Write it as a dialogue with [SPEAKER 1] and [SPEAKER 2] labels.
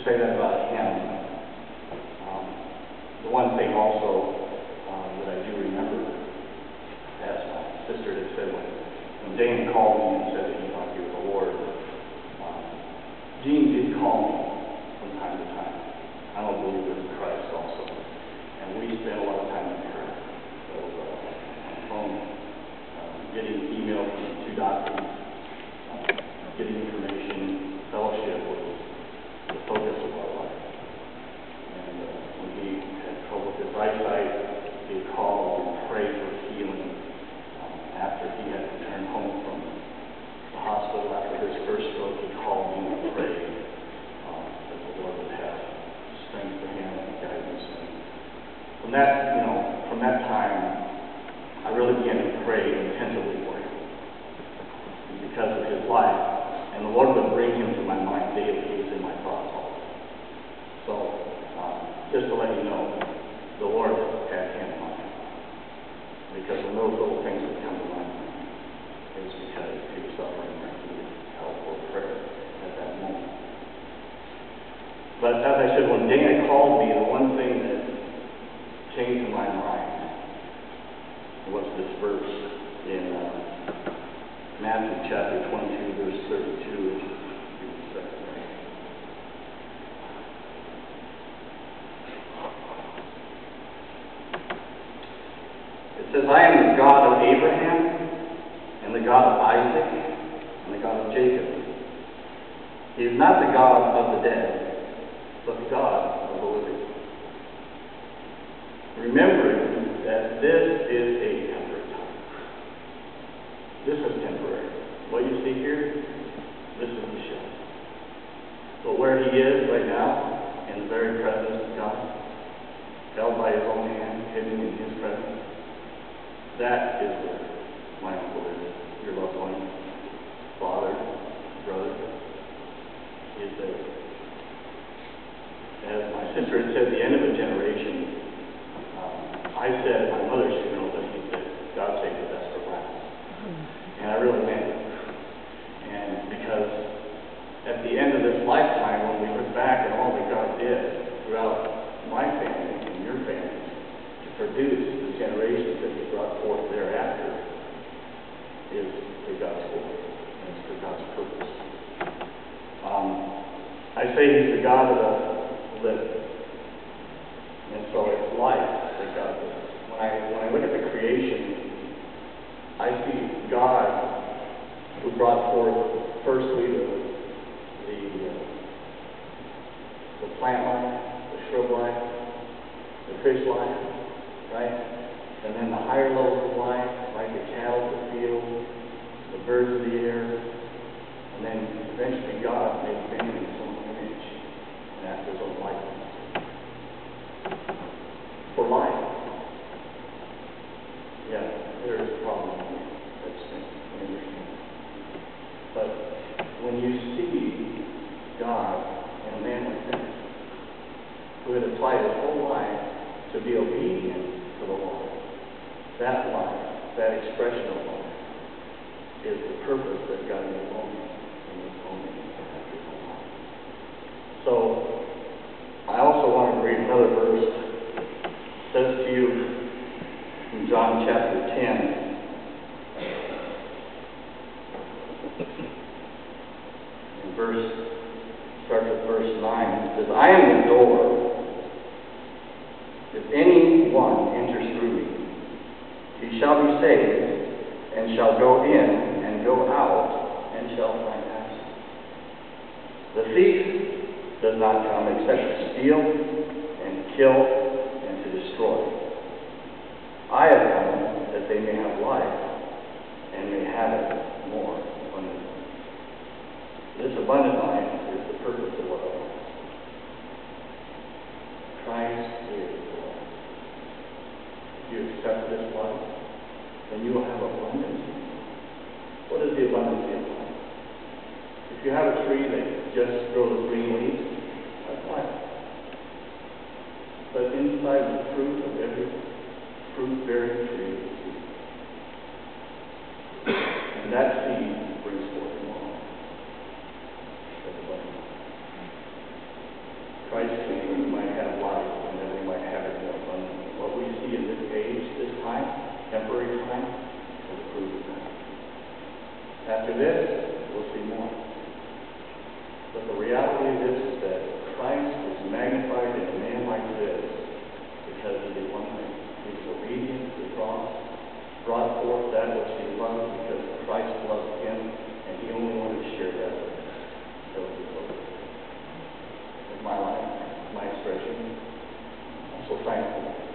[SPEAKER 1] say that about him. The one thing also that I do remember, as my sister had said when Dan called me and said that he thought he was the Lord, Gene did call me from time to time. I'm a believer in Christ also. And we spent a lot of time in prayer. So on the phone, getting email from the two doctors, getting information, fellowship was the focus of our life. And when he had trouble with his eyesight, he would call and pray for healing. After he had returned home from the hospital after his first stroke, he called me and prayed that the Lord would have strength for him and guidance. And from that time, I really began to pray intensively for him because of his life. And the Lord would bring him to my mind daily. He was in my thoughts all the time. So, just to let you know, the Lord had him in mind. Because when those little things would come to my mind, it was because he was suffering and he needed help or prayer at that moment. But as I said, when Dana called me, the one thing that came to my mind was this verse in Matthew chapter 22, verse 32. It says, I am the God of Abraham, and the God of Isaac, and the God of Jacob. He is not the God of the dead, but the God of the living. Remembering that this is a temporary time. This is temporary. What you see here, this is the show. But where he is right now, in the very presence of God, held by his own hand, hidden in his presence, that is where my uncle is, your loved one, father, brother, is there. As my sister had said, the end of a generation, I said at my mother's funeral that he said, God saved the best for last. And I really meant it. And because at the end of this lifetime, when we look back at all that God did throughout my family and your family to produce the generations that he brought forth thereafter, is for God's glory and it's for God's purpose. I say he's the God of the living. And so it's life that God gives. When I look at the creation, I see God who brought forth firstly the plant life, the shrub life, the fish life, right? And then the higher levels of life, like the cattle of the field, the birds of the air, and then eventually God made man in his own image and after his own likeness. For life. Yeah, there is a problem here. That's we understand. But when you see God in a man like that, who had applied his whole life to be obedient to the Lord, that life, that expression of life, is the purpose that God made in his own after his own life. So, I also want to read another verse. It says to you in John chapter 10, starts with verse 9. It says, I am the door. If anyone enters through me, he shall be saved, and shall go in and go out, and shall find pasture. The thief does not come except to steal and kill and to destroy. I have come that they may have life and may have it more abundantly. This abundant life is the purpose of what I want. Christ is the life. If you accept this life, then you will have abundance. What is the abundance of life? If you have a tree that just grows green leaves, that's life. But inside the fruit of every fruit-bearing tree is seed. And that seed brings forth more life. That's abundance. time for the proof of that. After this, we'll see more. But the reality of this is that Christ is magnified in a man like this because he did one thing. He was obedient to the cross, brought forth that which he loved because Christ loved him, and he only wanted to share that with us. So he loved it. It's my life, my expression. I'm so thankful